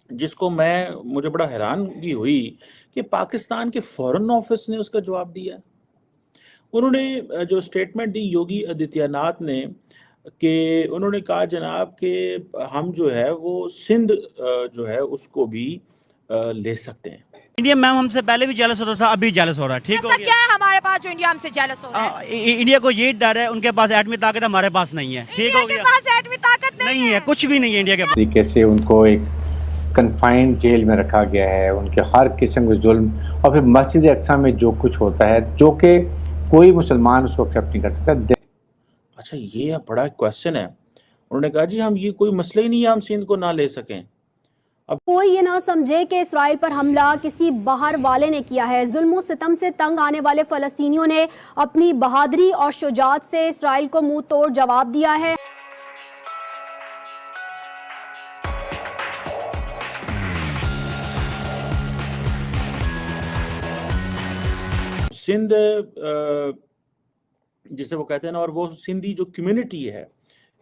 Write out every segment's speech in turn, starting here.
जिसको मुझे बड़ा हैरानगी हुई कि पाकिस्तान के फॉरेन ऑफिस ने उसका जवाब दिया। उन्होंने जो स्टेटमेंट दी योगी आदित्यनाथ ने, कि उन्होंने कहा जनाब कि हम जो है वो सिंध जो है उसको भी ले सकते हैं। इंडिया मैम हमसे पहले भी जेलस होता था, अभी जेलस हो रहा है। ठीक हो ऐसा गया। क्या है हमारे पास जो इंडिया हमसे जेलस हो रहा है? इंडिया को ये डर है, उनके पास एटमी ताकत है, हमारे पास नहीं है। ठीक इंडिया हो के गया। पास एटमी ताकत नहीं है, कुछ भी नहीं है इंडिया के पास। तरीके से उनको एक कन्फाइंड जेल में रखा गया है, उनके हर किस्म के जुल्म, और फिर मस्जिद अक्सा में जो कुछ होता है जो कि कोई मुसलमान उसको एक्सेप्ट नहीं कर सकता। अच्छा, ये बड़ा क्वेश्चन है। उन्होंने कहा जी हम ये कोई मसला ही नहीं है हम सिंध को ना ले सकें। कोई ये ना समझे कि इसराइल पर हमला किसी बाहर वाले ने किया है। जुल्म सितम से तंग आने वाले फलस्तीनियों ने अपनी बहादुरी और शुजात से इसराइल को मुंह तोड़ जवाब दिया है। सिंध जिसे वो कहते हैं ना, और वो सिंधी जो कम्युनिटी है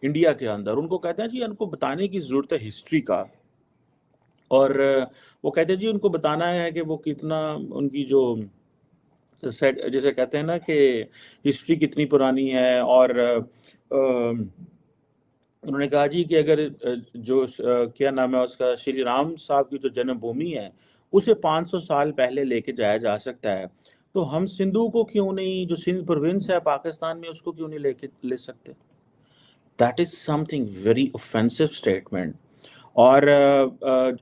इंडिया के अंदर, उनको कहते हैं जी उनको बताने की ज़रूरत है हिस्ट्री का। और वो कहते हैं जी उनको बताना है कि वो कितना उनकी जो सेट जैसे कहते हैं ना कि हिस्ट्री कितनी पुरानी है। और उन्होंने कहा जी कि अगर क्या नाम है उसका, श्री राम साहब की जो जन्मभूमि है उसे 500 साल पहले लेके जाया जा सकता है, तो हम सिंधु को क्यों नहीं, जो सिंध प्रोविंस है पाकिस्तान में, उसको क्यों नहीं लेके ले सकते? That is something very offensive statement. और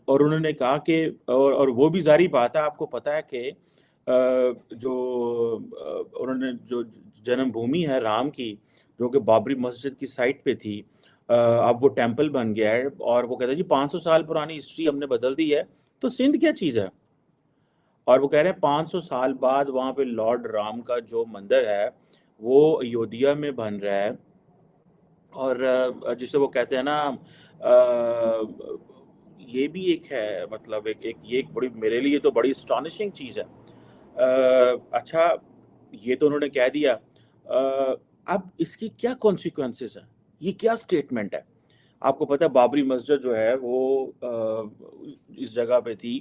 उन्होंने कहा कि और वो भी जारी बात है, आपको पता है कि जो उन्होंने जो जन्मभूमि है राम की, जो कि बाबरी मस्जिद की साइट पे थी, अब वो टेंपल बन गया है। और वो कहते हैं जी 500 साल पुरानी हिस्ट्री हमने बदल दी है, तो सिंध क्या चीज़ है? और वो कह रहे हैं 500 साल बाद वहाँ पे लॉर्ड राम का जो मंदिर है वो अयोध्या में बन रहा है। और जिसे वो कहते हैं ना, ये भी एक है, मतलब ये एक बड़ी, मेरे लिए तो बड़ी अस्टॉनिशिंग चीज़ है। अच्छा, ये तो उन्होंने कह दिया। अब इसकी क्या कॉन्सिक्वेंसेस हैं? ये क्या स्टेटमेंट है? आपको पता है बाबरी मस्जिद जो है वो इस जगह पे थी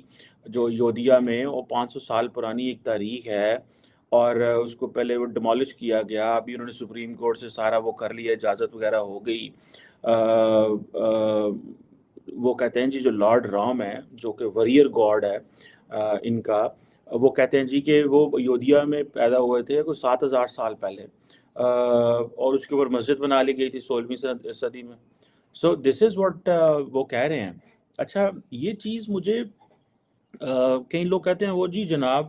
जो अयोध्या में, वो 500 साल पुरानी एक तारीख है। और उसको पहले वो डिमोलिश किया गया, अभी उन्होंने सुप्रीम कोर्ट से सारा वो कर लिया, इजाज़त वगैरह हो गई। वो कहते हैं जी जो लॉर्ड राम है, जो कि वॉरियर गॉड है इनका, वो कहते हैं जी कि वो अयोध्या में पैदा हुए थे कुछ 7000 साल पहले, और उसके ऊपर मस्जिद बना ली गई थी 16वीं सदी में। सो दिस इज़ व्हाट वो कह रहे हैं। अच्छा, ये चीज़ मुझे कई लोग कहते हैं वो जी जनाब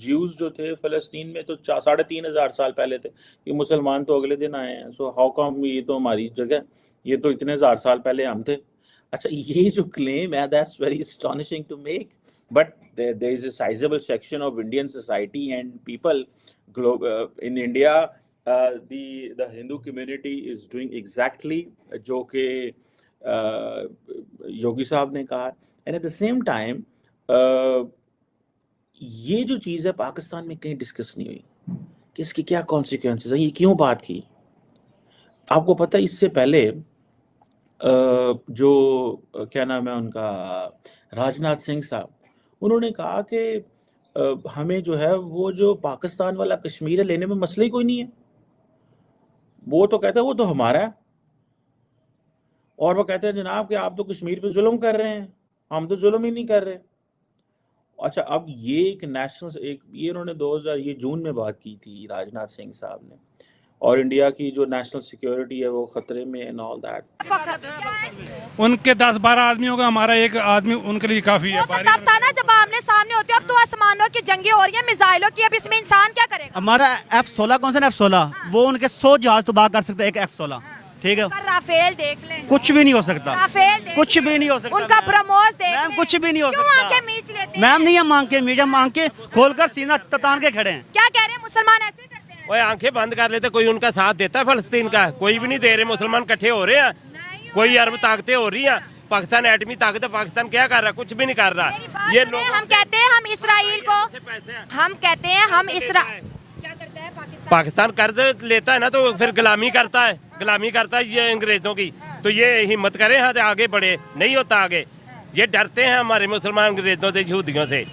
ज्यूज़ जो थे फ़लस्तीन में तो 3500 साल पहले थे, ये मुसलमान तो अगले दिन आए हैं, सो हाउ कम, ये तो हमारी जगह, ये तो इतने हज़ार साल पहले हम थे। अच्छा, ये जो क्लेम है that's very astonishing to make, but there is a sizable section of Indian society and people in India, the Hindu community is doing exactly जो कि योगी साहब ने कहा। And at the same time ये जो चीज़ है पाकिस्तान में कहीं डिस्कस नहीं हुई कि इसकी क्या कॉन्सिक्वेंसेस हैं, ये क्यों बात की। आपको पता है इससे पहले जो क्या नाम है उनका, राजनाथ सिंह साहब, उन्होंने कहा कि हमें जो है वो जो पाकिस्तान वाला कश्मीर है लेने में मसला ही कोई नहीं है, वो तो कहते हैं वो तो हमारा है। और वो कहते हैं जनाब कि आप तो कश्मीर पे जुल्म कर रहे हैं, हम तो जुल्म ही नहीं कर रहे। अच्छा, अब ये एक नेशनल, एक ये उन्होंने 2000 ये जून में बात की थी राजनाथ सिंह साहब ने, और इंडिया की जो नेशनल सिक्योरिटी है वो खतरे में एंड ऑल दैट। उनके 10-12 आदमियों का हमारा एक आदमी उनके लिए काफी है। तब था ना जब आमने सामने होते, अब तो आसमानों की जंगें हो रही हैं, मिसाइलों की, अब इसमें इंसान क्या करेगा? हमारा F-16 कौन सा F-16, वो उनके 100 जहाज तबाह कर सकते हैं, एक F-16। ठीक है, राफेल देख लें, कुछ भी नहीं हो सकता, राफेल कुछ भी नहीं हो सकता, उनका ब्रह्मोस देख मैम, लें। कुछ भी नहीं हो क्यों सकता आंखें मीच लेते हैं? मैम नहीं, हम आंखें मीच, हम आंखें खोलकर सीना तान के खड़े हैं। क्या कह रहे हैं, मुसलमान ऐसे करते हैं? ओए आंखें बंद कर लेते, कोई उनका साथ देता है फलस्तीन का? कोई भी नहीं दे रहे। मुसलमान इकट्ठे हो रहे हैं, कोई अरब ताकतें हो रही हैं, पाकिस्तान एटमी ताकत है, पाकिस्तान क्या कर रहा है? कुछ भी नहीं कर रहा। ये लोग हम कहते हैं हम इसराइल को, हम कहते हैं हम क्या करता है पाकिस्तान कर्ज लेता है ना, तो फिर गुलामी करता है, गुलामी करता है ये अंग्रेजों की। तो ये हिम्मत करें हाँ आगे बढ़े, नहीं होता आगे। ये डरते हैं हमारे मुसलमान अंग्रेजों से, यहूदियों से,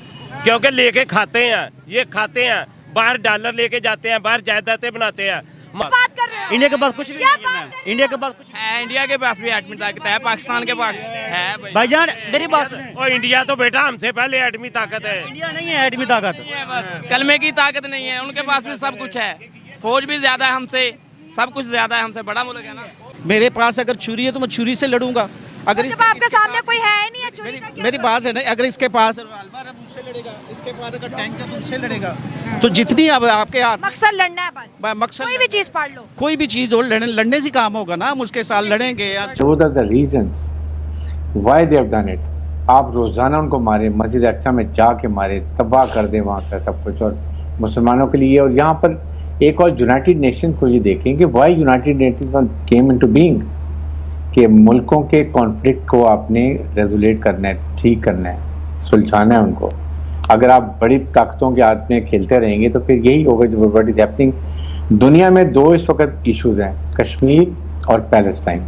क्योंकि लेके खाते हैं, ये खाते हैं, बाहर डॉलर लेके जाते हैं, बाहर जायदादें बनाते हैं। बात कर रहे हो इंडिया के पास कुछ भी क्या नहीं है बात मैम। कर रहे इंडिया के पास कुछ है, इंडिया के पास भी एटमी ताकत है, पाकिस्तान के पास है भाई। भाईजान मेरी बात सुनिए। और इंडिया तो बेटा हमसे पहले एटमी ताकत है। इंडिया नहीं है एटमी ताकत। नहीं है, बस कलमे की ताकत नहीं है, उनके पास भी सब कुछ है, फौज भी ज्यादा है हमसे, सब कुछ ज्यादा है हमसे, बड़ा मुल्क है ना। मेरे पास अगर छुरी है तो मैं छुरी से लड़ूंगा। अगर जब आपके सामने कोई है ही नहीं है चोरी का क्या मेरी बात है ना, अगर इसके पास रिवॉल्वर है उससे लड़ेगा, इसके पास अगर टैंक है तो उससे लड़ेगा। तो जितनी अब आपके हाथ मकसद लड़ना है बस, मकसद कोई भी चीज पढ़ लो। कोई भी चीज हो, लड़ने से काम होगा ना, हम उसके साथ लड़ेंगे। Those are the reasons why they have done it. आप रोजाना उनको मारे, मस्जिद अक्सा में जाके मारे, तबाह कर दे वहाँ का सब कुछ, और मुसलमानों के लिए। और यहाँ पर एक और यूनाइटेड नेशन को ये देखें कि why United Nation came into being, कि मुल्कों के कॉन्फ्लिक्ट को आपने रेजुलेट करना है, ठीक करना है, सुलझाना है उनको। अगर आप बड़ी ताकतों के हाथ में खेलते रहेंगे तो फिर यही होगा जो व्हाट इज हैपनिंग। दुनिया में दो इस वक्त इश्यूज हैं, कश्मीर और पैलेस्टाइन।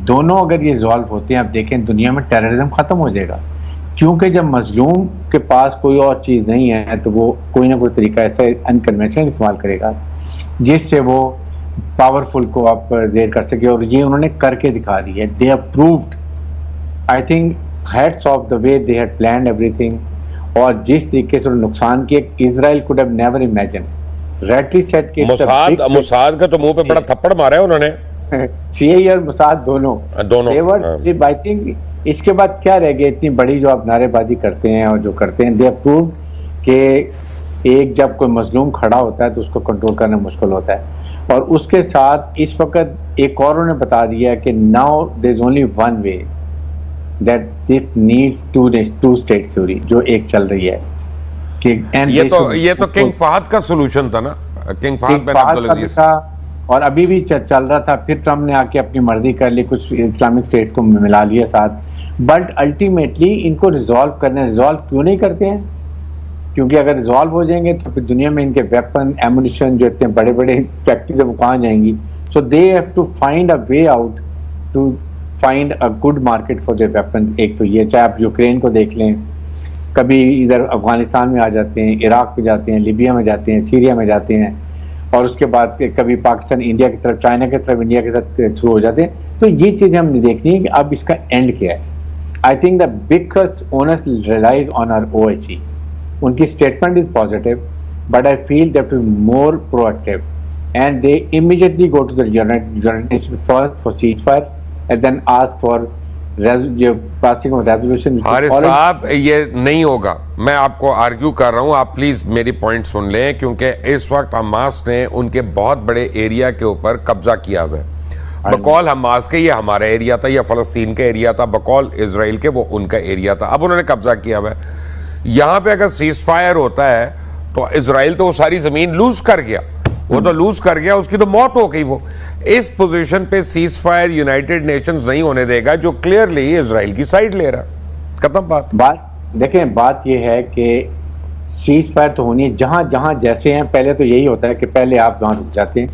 दोनों अगर ये रिजॉल्व होते हैं, आप देखें दुनिया में टेररिज्म खत्म हो जाएगा। क्योंकि जब मजलूम के पास कोई और चीज़ नहीं है तो वो कोई ना कोई तरीका ऐसा अनकन्वेंशनल इस्तेमाल करेगा जिससे वो पावरफुल को आप देर कर सके, और ये उन्होंने करके दिखा दी है। They have proved, I think heads of the way they had planned everything, और जिस तरीके से नुकसान किए, Israel could have never imagine. Radley said कि मोसाद का तो मुंह पे बड़ा थप्पड़ मारा है उन्होंने, सीआईए और मोसाद दोनों। आई थिंक इसके बाद क्या रह गया, इतनी बड़ी जो आप नारेबाजी करते हैं और जो करते हैं। दे हैव प्रूव्ड कि एक जब कोई मजलूम खड़ा होता है तो उसको कंट्रोल करना मुश्किल होता है। और उसके साथ इस वक्त एक और उन्होंने बता दिया कि now there is only one way that this needs to state story, जो एक चल रही है कि ये तो किंग फहद का सॉल्यूशन था ना, किंग फहद बिन अब्दुल अजीज था, और अभी भी चल रहा था। फिर ट्रम्प ने आके अपनी मर्जी कर ली, कुछ इस्लामिक स्टेट्स को मिला लिया साथ। बट अल्टीमेटली इनको रिजॉल्व करना, रिजॉल्व क्यों नहीं करते हैं? क्योंकि अगर रिजॉल्व हो जाएंगे तो फिर दुनिया में इनके वेपन एमुनिशन जो इतने बड़े बड़े फैक्ट्री वो कहाँ जाएंगी? So they have to find a way out to find a good market for their weapon. एक तो ये, चाहे आप यूक्रेन को देख लें, कभी इधर अफगानिस्तान में आ जाते हैं, इराक पे जाते हैं, लिबिया में जाते हैं, सीरिया में जाते हैं, और उसके बाद कभी पाकिस्तान इंडिया की तरफ, चाइना की तरफ, इंडिया की तरफ शुरू हो जाते हैं। तो ये चीज़ें हमने देखनी है कि अब इसका एंड क्या है। I think the biggest onus relies on our OIC। उनकी statement is positive, but I feel that is more proactive, and they immediately go to the United Nations first for ceasefire and then ask for passing of resolution. अरे साहब, ये नहीं होगा। मैं आपको argue कर रहा हूं, आप प्लीज मेरी पॉइंट सुन लें, क्योंकि इस वक्त हमास ने उनके बहुत बड़े एरिया के ऊपर कब्जा किया हुआ है। बकौल हमास के ये हमारा एरिया था, या फलस्तीन का एरिया था, बकौल इजराइल के वो उनका एरिया था। अब उन्होंने कब्जा किया हुआ है। यहाँ पे अगर सीज फायर होता है तो इजराइल तो वो सारी जमीन लूज कर गया, वो तो लूज कर गया, उसकी तो मौत हो गई। वो इस पोजीशन पे सीज फायर यूनाइटेड नेशंस नहीं होने देगा, जो क्लियरली इजराइल की साइड ले रहा। खत्म बात देखें, बात ये है कि सीज फायर तो होनी है जहां जहां जैसे हैं। पहले तो यही होता है कि पहले आप वहां रुक जाते हैं,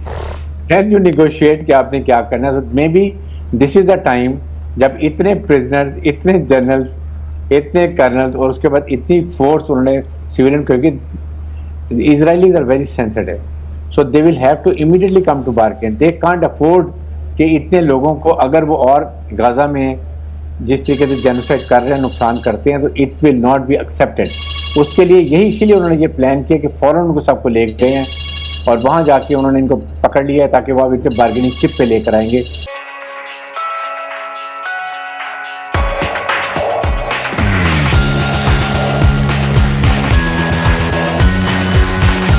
देन यू नेगोशिएट कि आपने क्या करना है। May be this is the time जब इतने प्रिजनर्स, इतने जनरल्स, इतने कर्नल्स, और उसके बाद इतनी फोर्स उन्होंने सिविलियन, क्योंकि Israelis are very sensitive, so they will have to immediately come to bargain. They can't afford कि इतने लोगों को, अगर वो और गाजा में जिस तरीके से जेनोसाइड कर रहे हैं, नुकसान करते हैं, तो it will not be accepted. उसके लिए यही, इसीलिए उन्होंने ये प्लान किया कि फौरन उनको सबको ले गए हैं और वहाँ जाके उन्होंने इनको पकड़ लिया है ताकि वो अब इतने बार्गेनिंग चिप पे लेकर आएंगे।